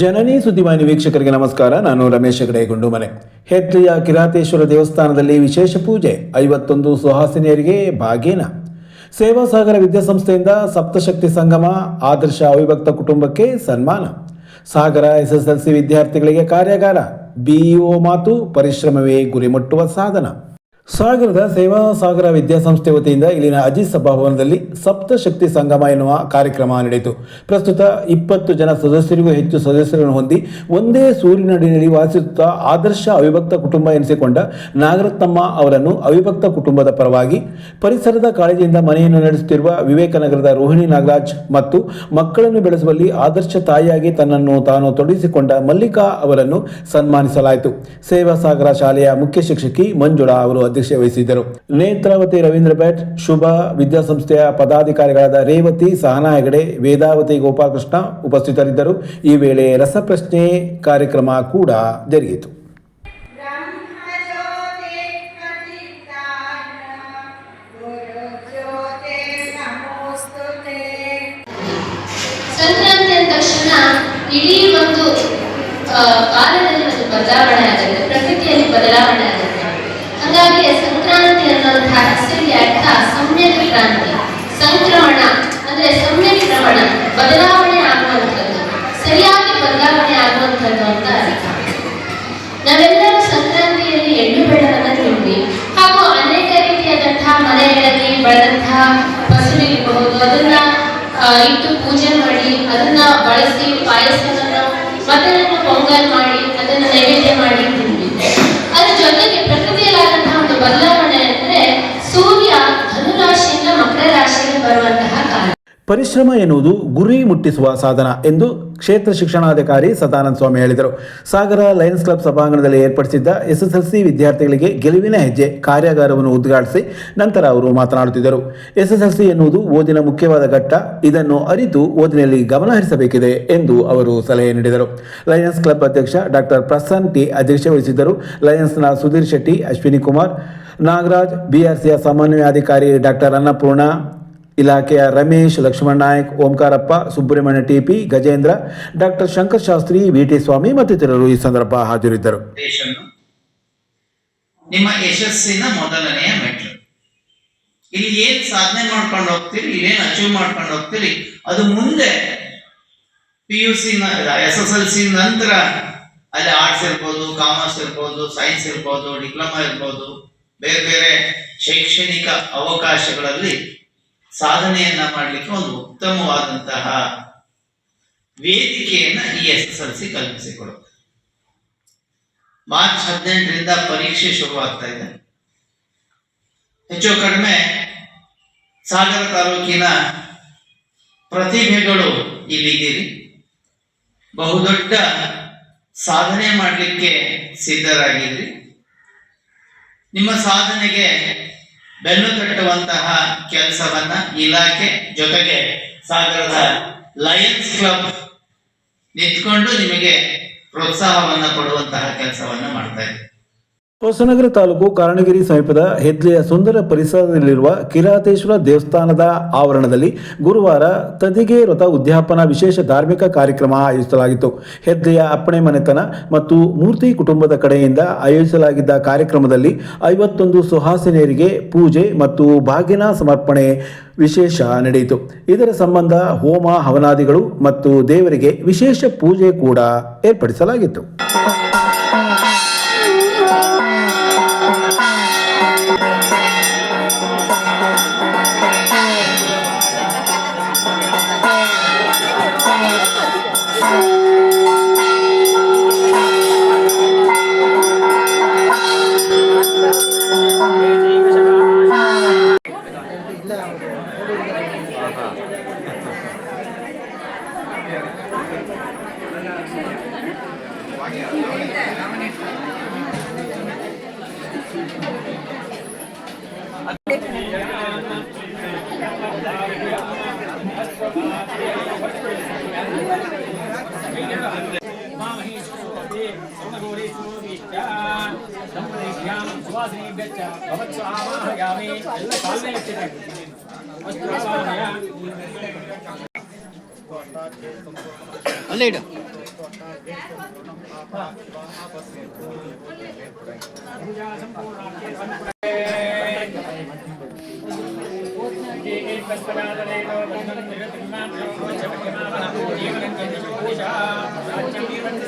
ಜನನಿ ಸುದ್ದಿವಾಹಿನಿ ವೀಕ್ಷಕರಿಗೆ ನಮಸ್ಕಾರ. ನಾನು ರಮೇಶ್ ಹೆಗಡೆ ಗುಂಡುಮನೆ. ಹೆದ್ರಿಯ ಕಿರಾತೇಶ್ವರ ದೇವಸ್ಥಾನದಲ್ಲಿ ವಿಶೇಷ ಪೂಜೆ, 51 ಸುಹಾಸಿನಿಯರಿಗೆ ಭಾಗ್ಯನ. ಸೇವಾ ಸಾಗರ ವಿದ್ಯಾಸಂಸ್ಥೆಯಿಂದ ಸಪ್ತಶಕ್ತಿ ಸಂಗಮ, ಆದರ್ಶ ಅವಿಭಕ್ತ ಕುಟುಂಬಕ್ಕೆ ಸನ್ಮಾನ. ಸಾಗರ SSLC ವಿದ್ಯಾರ್ಥಿಗಳಿಗೆ ಕಾರ್ಯಾಗಾರ, BEO ಮಾತು, ಪರಿಶ್ರಮವೇ ಗುರಿ ಮುಟ್ಟುವ ಸಾಧನ. ಸಾಗರದ ಸೇವಾ ಸಾಗರ ವಿದ್ಯಾಸಂಸ್ಥೆ ವತಿಯಿಂದ ಇಲ್ಲಿನ ಅಜಿತ್ ಸಭಾಭವನದಲ್ಲಿ ಸಪ್ತಶಕ್ತಿ ಸಂಗಮ ಎನ್ನುವ ಕಾರ್ಯಕ್ರಮ ನಡೆಯಿತು. ಪ್ರಸ್ತುತ 20 ಜನ ಸದಸ್ಯರಿಗೂ ಹೆಚ್ಚು ಸದಸ್ಯರನ್ನು ಹೊಂದಿ ಒಂದೇ ಸೂರಿನಡಿಯಲ್ಲಿ ವಾಸಿಸುತ್ತಾ ಆದರ್ಶ ಅವಿಭಕ್ತ ಕುಟುಂಬ ಎನಿಸಿಕೊಂಡ ನಾಗರತ್ನಮ್ಮ ಅವರನ್ನು ಅವಿಭಕ್ತ ಕುಟುಂಬದ ಪರವಾಗಿ ಪರಿಸರದ ಕಾಳಜಿಯಿಂದ ಮನೆಯನ್ನು ನಡೆಸುತ್ತಿರುವ ವಿವೇಕನಗರದ ರೋಹಿಣಿ ನಾಗರಾಜ್ ಮತ್ತು ಮಕ್ಕಳನ್ನು ಬೆಳೆಸುವಲ್ಲಿ ಆದರ್ಶ ತಾಯಿಯಾಗಿ ತನ್ನನ್ನು ತಾನು ತೊಡಗಿಸಿಕೊಂಡ ಮಲ್ಲಿಕಾ ಅವರನ್ನು ಸನ್ಮಾನಿಸಲಾಯಿತು. ಸೇವಾ ಸಾಗರ ಶಾಲೆಯ ಮುಖ್ಯ ಶಿಕ್ಷಕಿ ಮಂಜುಳಾ ಅವರು ಅಧ್ಯಕ್ಷತೆ ವಹಿಸಿದ್ದರು. ನೇತ್ರಾವತಿ ರವೀಂದ್ರ ಭಟ್, ಶುಭ ವಿದ್ಯಾಸಂಸ್ಥೆಯ ಪದಾಧಿಕಾರಿಗಳಾದ ರೇವತಿ, ಸಹನಾ ಹೆಗಡೆ, ವೇದಾವತಿ ಗೋಪಾಲಕೃಷ್ಣ ಉಪಸ್ಥಿತರಿದ್ದರು. ಈ ವೇಳೆ ರಸಪ್ರಶ್ನೆ ಕಾರ್ಯಕ್ರಮ ಕೂಡ ಜರುಗಿತು. ಸಂಕ್ರಾಂತಿ ಅಂದ ತಕ್ಷಣ ಇಡೀ ಒಂದು ಕಾಲದಲ್ಲಿ ಒಂದು ಬದಲಾವಣೆ ಆಗುತ್ತೆ, ಪ್ರಕೃತಿಯಲ್ಲಿ ಬದಲಾವಣೆ ಆಗುತ್ತೆ. ಹಾಗಾಗಿ ಸಂಕ್ರಾಂತಿ ಅನ್ನುವಂತಹ ಹೆಸರಿಗೆ ಅರ್ಥ ಸಮ್ಯಕ್ ಕ್ರಾಂತಿ, ಸಂಕ್ರಮಣ ಅಂದ್ರೆ ಸಮ್ಯಕ್ ಕ್ರಮಣ, ಬದಲಾವಣೆ ಆಗುವಂಥದ್ದು, ಸರಿಯಾಗಿ ಬದಲಾವಣೆ ಆಗುವಂಥದ್ದು ಅಂತ ಅರ್ಥ. ನಾವೆಲ್ಲರೂ ಸಂಕ್ರಾಂತಿಯಲ್ಲಿ ಎಳ್ಳು ಬೆಳ್ಳವನ್ನು ತಿಂದ್ವಿ, ಹಾಗೂ ಅನೇಕ ರೀತಿಯಾದಂತಹ ಮನೆಗಳಲ್ಲಿ ಬೆಳೆದಂತಹ ಫಸಲು ಇರಬಹುದು, ಅದನ್ನ ಇಟ್ಟು ಪೂಜೆ ಮಾಡಿ, ಅದನ್ನ ಬಳಸಿ ಪಾಯಸವನ್ನು ಮತ್ತದನ್ನು ಪೊಂಗಲ್ ಮಾಡಿ ಅದನ್ನು ನೈವೇದ್ಯ ಮಾಡಿ ತಿಂದ್ವಿ. ಅದ್ರ ಜೊತೆಗೆ ಪ್ರಕೃತಿಯಲ್ಲಾದಂತಹ ಒಂದು ಬದಲಾವಣೆ ಅಂದ್ರೆ ಸೂರ್ಯ ಧನುರಾಶಿಯಿಂದ ಮಕರ ರಾಶಿಗೆ ಬರುವಂತಹ ಕಾಲ. ಪರಿಶ್ರಮ ಎನ್ನುವುದು ಗುರಿ ಮುಟ್ಟಿಸುವ ಸಾಧನ ಎಂದು ಕ್ಷೇತ್ರ ಶಿಕ್ಷಣಾಧಿಕಾರಿ ಸದಾನಂದ ಸ್ವಾಮಿ ಹೇಳಿದರು. ಸಾಗರ ಲಯನ್ಸ್ ಕ್ಲಬ್ ಸಭಾಂಗಣದಲ್ಲಿ ಏರ್ಪಡಿಸಿದ್ದ SSLC ವಿದ್ಯಾರ್ಥಿಗಳಿಗೆ ಗೆಲುವಿನ ಹೆಜ್ಜೆ ಕಾರ್ಯಾಗಾರವನ್ನು ಉದ್ಘಾಟಿಸಿ ನಂತರ ಅವರು ಮಾತನಾಡುತ್ತಿದ್ದರು. SSLC ಎನ್ನುವುದು ಓದಿನ ಮುಖ್ಯವಾದ ಘಟ್ಟ, ಇದನ್ನು ಅರಿತು ಓದಿನಲ್ಲಿ ಗಮನ ಹರಿಸಬೇಕಿದೆ ಎಂದು ಅವರು ಸಲಹೆ ನೀಡಿದರು. ಲಯನ್ಸ್ ಕ್ಲಬ್ ಅಧ್ಯಕ್ಷ ಡಾಕ್ಟರ್ ಪ್ರಸನ್ನ ಟಿ ಅಧ್ಯಕ್ಷತೆ ವಹಿಸಿದ್ದರು. ಲಯನ್ಸ್ನ ಸುಧೀರ್ ಶೆಟ್ಟಿ, ಅಶ್ವಿನಿ ಕುಮಾರ್, ನಾಗರಾಜ್, BRCಯ ಸಮನ್ವಯಾಧಿಕಾರಿ ಡಾಕ್ಟರ್ ಅನ್ನಪೂರ್ಣ, ಇಲಾಖೆಯ Ramesh, Lakshmana Nayak, Omkarappa, Subrahmanya TP, Gajendra, doctor Shankar Shastri, VT Swamy ಮತ್ತಿತರರು ಈ ಸಂದರ್ಭ ಹಾಜರಿದ್ದರು. ನಿಮ್ಮ ಯಶಸ್ಸಿನ ಮೊದಲನೆಯ ಮೆಟ್ಲು. ಇಲ್ಲಿ ಏನ್ ಸಾಧನೆ ಮಾಡ್ಕೊಂಡು ಹೋಗ್ತೀರಿ, ಏನ್ ಅಚೀವ್ ಮಾಡ್ಕೊಂಡು ಹೋಗ್ತೀರಿ, ಅದು ಮುಂದೆ PUC SSLC ನಂತರ ಅಲ್ಲಿ ಆರ್ಟ್ಸ್ ಇರ್ಬೋದು, ಕಾಮರ್ಸ್ ಇರ್ಬೋದು, ಸೈನ್ಸ್ ಇರ್ಬೋದು, ಡಿಪ್ಲೊಮಾ ಇರ್ಬೋದು, ಬೇರೆ ಬೇರೆ ಶೈಕ್ಷಣಿಕ ಅವಕಾಶಗಳಲ್ಲಿ ಸಾಧನೆಯನ್ನ ಮಾಡಲಿಕ್ಕೆ ಒಂದು ಉತ್ತಮವಾದಂತಹ ವೇದಿಕೆಯನ್ನ ಈ SSLC ಕಲ್ಪಿಸಿಕೊಡುತ್ತೆ. ಮಾರ್ಚ್ 18ರಿಂದ ಪರೀಕ್ಷೆ ಶುರುವಾಗ್ತಾ ಇದೆ. ಹೆಚ್ಚು ಕಡಿಮೆ ಸಾಗರ ತಾಲೂಕಿನ ಪ್ರತಿಭೆಗಳು ಇಲ್ಲಿದ್ದೀರಿ. ಬಹುದೊಡ್ಡ ಸಾಧನೆ ಮಾಡಲಿಕ್ಕೆ ಸಿದ್ಧರಾಗಿದ್ರಿ. ನಿಮ್ಮ ಸಾಧನೆಗೆ ಬೆನ್ನು ತಟ್ಟುವಂತಹ ಕೆಲಸವನ್ನ ಇಲಾಖೆ ಜೊತೆಗೆ ಸಾಗರದ ಲಯನ್ಸ್ ಕ್ಲಬ್ ನಿಂತ್ಕೊಂಡು ನಿಮಗೆ ಪ್ರೋತ್ಸಾಹವನ್ನ ಕೊಡುವಂತಹ ಕೆಲಸವನ್ನ ಮಾಡ್ತಾ ಇದೆ. ಹೊಸನಗರ ತಾಲೂಕು ಕಾರಣಗಿರಿ ಸಮೀಪದ ಹೆದ್ಲಿಯ ಸುಂದರ ಪರಿಸರದಲ್ಲಿರುವ ಕಿರಾತೇಶ್ವರ ದೇವಸ್ಥಾನದ ಆವರಣದಲ್ಲಿ ಗುರುವಾರ ತದಿಗೆ ವ್ರತ ಉದ್ಯಾಪನಾ ವಿಶೇಷ ಧಾರ್ಮಿಕ ಕಾರ್ಯಕ್ರಮ ಆಯೋಜಿಸಲಾಗಿತ್ತು. ಹೆದ್ಲಿಯ ಅಪ್ಪಣೆ ಮನೆತನ ಮತ್ತು ಮೂರ್ತಿ ಕುಟುಂಬದ ಕಡೆಯಿಂದ ಆಯೋಜಿಸಲಾಗಿದ್ದ ಕಾರ್ಯಕ್ರಮದಲ್ಲಿ 51 ಸುಹಾಸಿನಿಯರಿಗೆ ಪೂಜೆ ಮತ್ತು ಭಾಗ್ಯನ ಸಮರ್ಪಣೆ ವಿಶೇಷ ನಡೆಯಿತು. ಇದರ ಸಂಬಂಧ ಹೋಮ ಹವನಾದಿಗಳು ಮತ್ತು ದೇವರಿಗೆ ವಿಶೇಷ ಪೂಜೆ ಕೂಡ ಏರ್ಪಡಿಸಲಾಗಿತ್ತು. ಅಲ್ಲೇ ಇಡು. जीवन